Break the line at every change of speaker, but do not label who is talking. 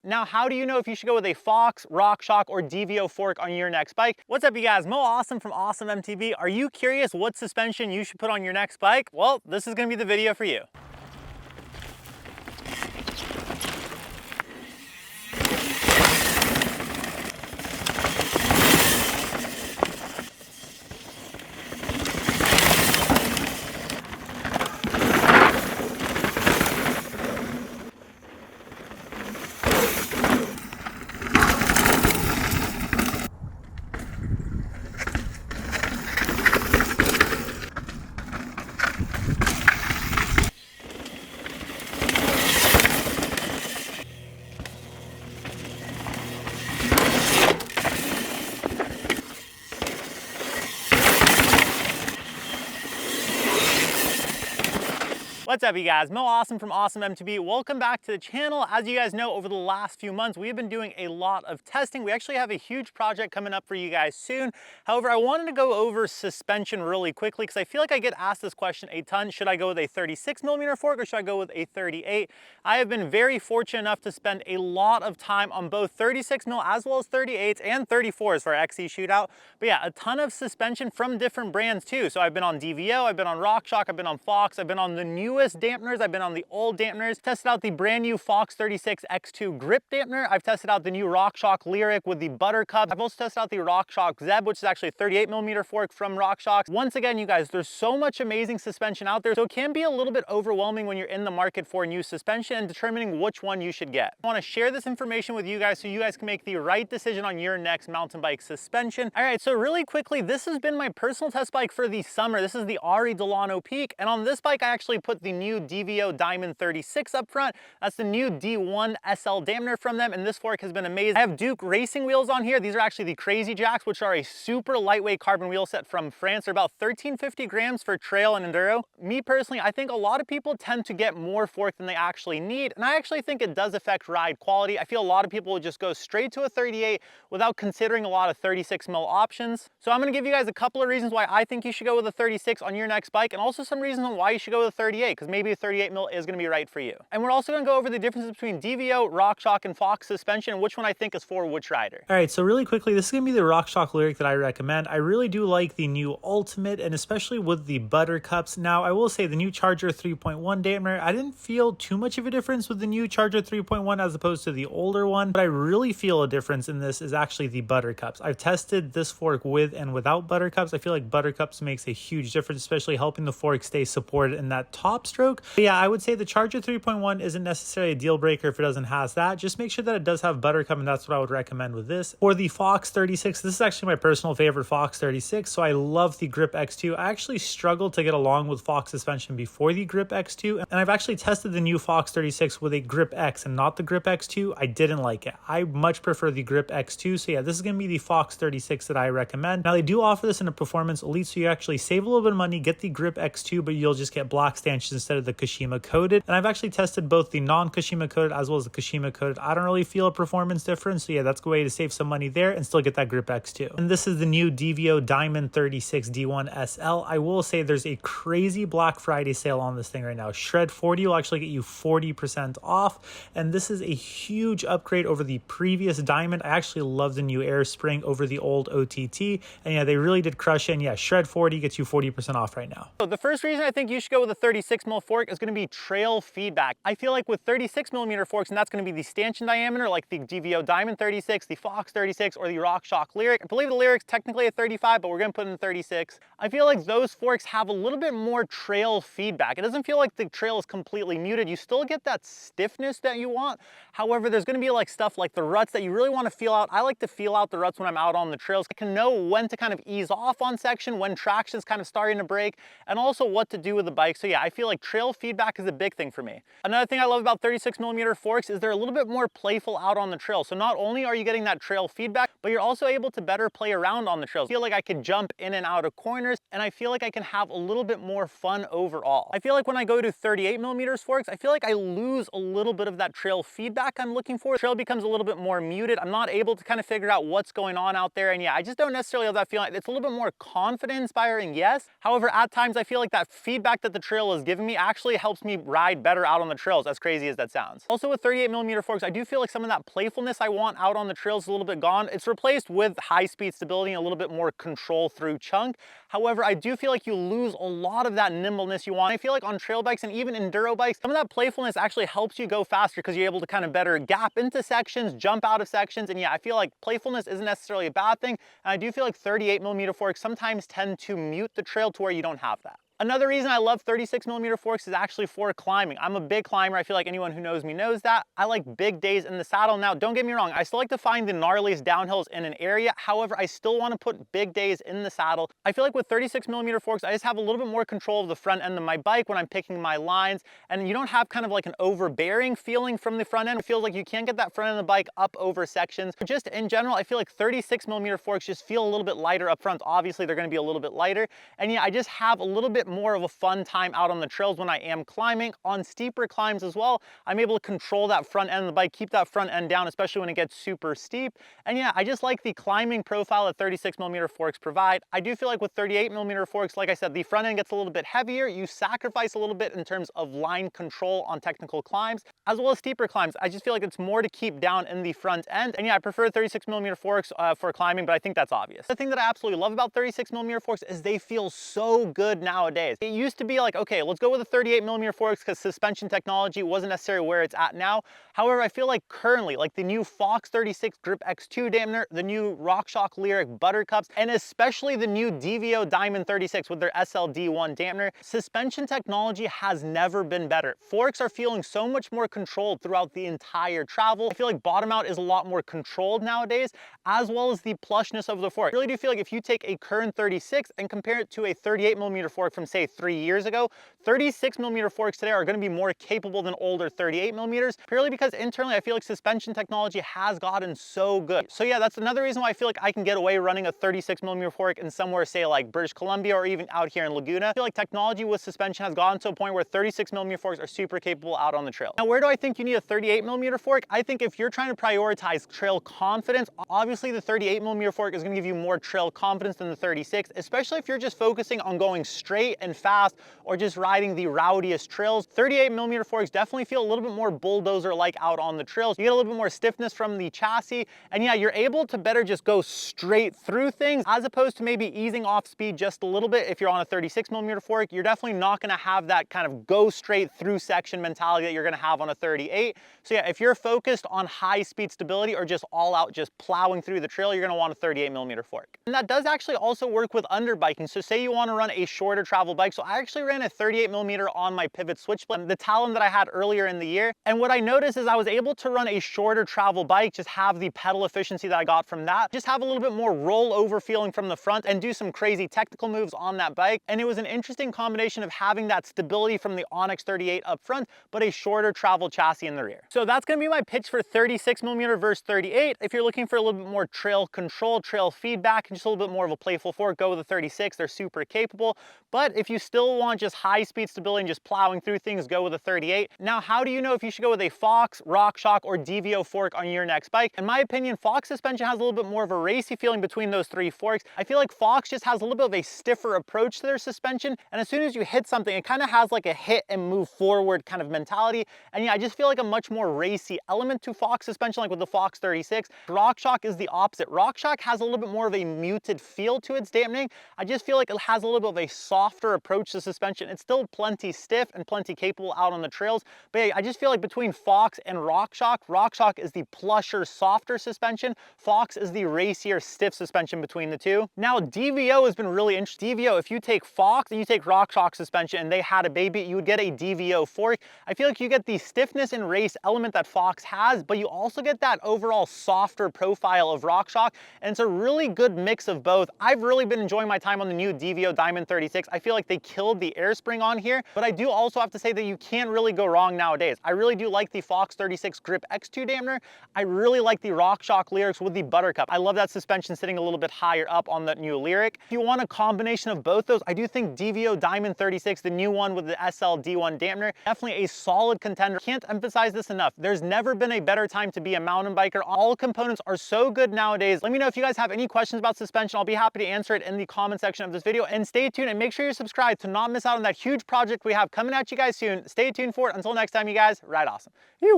Now, how do you know if you should go with a Fox, Rockshox, or DVO fork on your next bike? What's up, you guys? Mo Awesome from Awesome MTB. Are you curious what suspension you should put on your next bike? Well, this is gonna be the video for you. What's up, you guys? Mo Awesome from Awesome MTB. Welcome back to the channel. As you guys know, over the last few months, we've been doing a lot of testing. We actually have a huge project coming up for you guys soon. However, I wanted to go over suspension really quickly because I feel like I get asked this question a ton. Should I go with a 36mm fork or should I go with a 38? I have been very fortunate enough to spend a lot of time on both 36mm as well as 38s and 34s for our XC shootout. But yeah, a ton of suspension from different brands too. So I've been on DVO, I've been on Rockshox, I've been on Fox, I've been on the newest dampeners, I've been on the old dampeners, tested out the brand new Fox 36 X2 grip dampener, I've tested out the new Rockshox Lyrik with the Buttercup, I've also tested out the Rockshox Zeb, which is actually a 38mm fork from Rockshox. Once again, you guys, there's so much amazing suspension out there, so it can be a little bit overwhelming when you're in the market for new suspension and determining which one you should get. I want to share this information with you guys so you guys can make the right decision on your next mountain bike suspension. All right, so really quickly, this has been my personal test bike for the summer. This is the Ari Delano Peak, and on this bike, I actually put the new DVO Diamond 36 up front. That's the new D1 SL dampener from them, and this fork has been amazing. I have Duke racing wheels on here. These are actually the Crazy Jacks, which are a super lightweight carbon wheel set from France. They're about 1350 grams for trail and enduro. Me personally, I think a lot of people tend to get more fork than they actually need, and I actually think it does affect ride quality. I feel a lot of people would just go straight to a 38 without considering a lot of 36mm options. So I'm gonna give you guys a couple of reasons why I think you should go with a 36 on your next bike, and also some reasons on why you should go with a 38, because maybe a 38mm is gonna be right for you. And we're also gonna go over the differences between DVO, Rockshox, and Fox suspension, and which one I think is for which rider.
All right, so really quickly, this is gonna be the Rockshox Lyrik that I recommend. I really do like the new Ultimate, and especially with the Buttercups. Now, I will say the new Charger 3.1 dampener, I didn't feel too much of a difference with the new Charger 3.1 as opposed to the older one, but I really feel a difference in this is actually the Buttercups. I've tested this fork with and without Buttercups. I feel like Buttercups makes a huge difference, especially helping the fork stay supported in that top stroke. But yeah, I would say the Charger 3.1 isn't necessarily a deal breaker if it doesn't have that. Just make sure that it does have Buttercup, and that's what I would recommend with this. For the Fox 36, this is actually my personal favorite Fox 36, so I love the Grip X2. I actually struggled to get along with Fox suspension before the Grip X2, and I've actually tested the new Fox 36 with a Grip X and not the Grip X2. I didn't like it. I much prefer the Grip X2, so yeah, this is going to be the Fox 36 that I recommend. Now, they do offer this in a Performance Elite, so you actually save a little bit of money, get the Grip X2, but you'll just get black stanchions instead of the Kashima coated. And I've actually tested both the non-Kashima coated as well as the Kashima coated. I don't really feel a performance difference, so yeah, that's a way to save some money there and still get that Grip X2. And this is the new DVO Diamond 36 D1 SL. I will say there's a crazy Black Friday sale on this thing right now. Shred 40 will actually get you 40% off, and this is a huge upgrade over the previous Diamond. I actually love the new air spring over the old OTT, and yeah, they really did crush it. And yeah, Shred 40 gets you 40% off right now.
So the first reason I think you should go with a 36mm fork is going to be trail feedback. I feel like with 36mm forks, and that's going to be the stanchion diameter, like the DVO Diamond 36, the Fox 36, or the Rockshox Lyrik. I believe the Lyrik's technically a 35, but we're going to put in 36. I feel like those forks have a little bit more trail feedback. It doesn't feel like the trail is completely muted. You still get that stiffness that you want. However, there's going to be like stuff like the ruts that you really want to feel out. I like to feel out the ruts when I'm out on the trails. I can know when to kind of ease off on section, when traction is kind of starting to break, and also what to do with the bike. So yeah, I feel like trail feedback is a big thing for me. Another thing I love about 36mm forks is they're a little bit more playful out on the trail. So not only are you getting that trail feedback, but you're also able to better play around on the trails. I feel like I could jump in and out of corners, and I feel like I can have a little bit more fun overall. I feel like when I go to 38mm forks, I feel like I lose a little bit of that trail feedback I'm looking for. The trail becomes a little bit more muted. I'm not able to kind of figure out what's going on out there, and yeah, I just don't necessarily have that feeling. It's a little bit more confidence inspiring, yes. However, at times I feel like that feedback that the trail is giving giving me actually helps me ride better out on the trails, as crazy as that sounds. Also with 38mm forks, I do feel like some of that playfulness I want out on the trails is a little bit gone. It's replaced with high-speed stability and a little bit more control through chunk. However, I do feel like you lose a lot of that nimbleness you want. I feel like on trail bikes and even enduro bikes, some of that playfulness actually helps you go faster because you're able to kind of better gap into sections, jump out of sections. And yeah, I feel like playfulness isn't necessarily a bad thing. And I do feel like 38mm forks sometimes tend to mute the trail to where you don't have that. Another reason I love 36mm forks is actually for climbing. I'm a big climber. I feel like anyone who knows me knows that. I like big days in the saddle. Now, don't get me wrong. I still like to find the gnarliest downhills in an area. However, I still want to put big days in the saddle. I feel like with 36mm forks, I just have a little bit more control of the front end of my bike when I'm picking my lines. And you don't have kind of like an overbearing feeling from the front end. It feels like you can't get that front end of the bike up over sections. But just in general, I feel like 36mm forks just feel a little bit lighter up front. Obviously, they're going to be a little bit lighter. And yeah, I just have a little bit more of a fun time out on the trails when I am climbing. On steeper climbs as well, I'm able to control that front end of the bike, keep that front end down, especially when it gets super steep. And yeah, I just like the climbing profile that 36mm forks provide. I do feel like with 38mm forks, like I said, the front end gets a little bit heavier. You sacrifice a little bit in terms of line control on technical climbs, as well as steeper climbs. I just feel like it's more to keep down in the front end. And yeah, I prefer 36mm forks for climbing, but I think that's obvious. The thing that I absolutely love about 36mm forks is they feel so good nowadays. It used to be like, okay, let's go with the 38mm forks because suspension technology wasn't necessarily where it's at now. However, I feel like currently, like the new Fox 36 Grip X2 dampener, the new Rockshox Lyrik Buttercups, and especially the new DVO Diamond 36 with their SLD1 dampener, suspension technology has never been better. Forks are feeling so much more controlled throughout the entire travel. I feel like bottom out is a lot more controlled nowadays, as well as the plushness of the fork. I really do feel like if you take a current 36 and compare it to a 38mm fork from say 3 years ago, 36mm forks today are going to be more capable than older 38mm, purely because internally I feel like suspension technology has gotten so good. So yeah, that's another reason why I feel like I can get away running a 36mm fork in somewhere say like British Columbia or even out here in Laguna. I feel like technology with suspension has gotten to a point where 36mm forks are super capable out on the trail. Now, where do I think you need a 38mm fork? I think if you're trying to prioritize trail confidence, obviously the 38mm fork is going to give you more trail confidence than the 36, especially if you're just focusing on going straight and fast or just riding the rowdiest trails. 38mm forks definitely feel a little bit more bulldozer-like out on the trails. You get a little bit more stiffness from the chassis, and yeah, you're able to better just go straight through things as opposed to maybe easing off speed just a little bit. If you're on a 36mm fork, you're definitely not going to have that kind of go straight through section mentality that you're going to have on a 38. So yeah, if you're focused on high speed stability or just all out just plowing through the trail, you're going to want a 38mm fork. And that does actually also work with underbiking. So say you want to run a shorter travel bike. So I actually ran a 38mm on my Pivot Switchblade, the Talon that I had earlier in the year. And what I noticed is I was able to run a shorter travel bike, just have the pedal efficiency that I got from that, just have a little bit more rollover feeling from the front and do some crazy technical moves on that bike. And it was an interesting combination of having that stability from the Onyx 38 up front, but a shorter travel chassis in the rear. So that's going to be my pitch for 36mm versus 38. If you're looking for a little bit more trail control, trail feedback, and just a little bit more of a playful fork, go with the 36. They're super capable. But if you still want just high speed stability and just plowing through things, go with a 38. Now, how do you know if you should go with a Fox, Rockshox, or DVO fork on your next bike? In my opinion, Fox suspension has a little bit more of a racy feeling between those three forks. I feel like Fox just has a little bit of a stiffer approach to their suspension, and as soon as you hit something, it kind of has like a hit and move forward kind of mentality. And yeah, I just feel like a much more racy element to Fox suspension, like with the Fox 36. Rockshox is the opposite. Rockshox has a little bit more of a muted feel to its dampening. I just feel like it has a little bit of a softer approach to suspension. It's still plenty stiff and plenty capable out on the trails, but yeah, I just feel like between Fox and Rockshox, Rockshox is the plusher, softer suspension. Fox is the racier, stiff suspension between the two. Now, DVO has been really interesting. DVO, if you take Fox and you take Rockshox suspension and they had a baby, you would get a DVO fork. I feel like you get the stiffness and race element that Fox has, but you also get that overall softer profile of Rockshox, and it's a really good mix of both. I've really been enjoying my time on the new DVO Diamond 36. I feel like they killed the air spring on here, but I do also have to say that you can't really go wrong nowadays. I really do like the Fox 36 Grip X2 dampener. I really like the Rockshox Lyriks with the Buttercup. I love that suspension sitting a little bit higher up on the new Lyrik. If you want a combination of both those, I do think DVO Diamond 36, the new one with the SLD1 dampener, definitely a solid contender. Can't emphasize this enough. There's never been a better time to be a mountain biker. All components are so good nowadays. Let me know if you guys have any questions about suspension. I'll be happy to answer it in the comment section of this video, and stay tuned and make sure you're subscribe to not miss out on that huge project we have coming at you guys soon. Stay tuned for it. Until next time, you guys, ride awesome. You.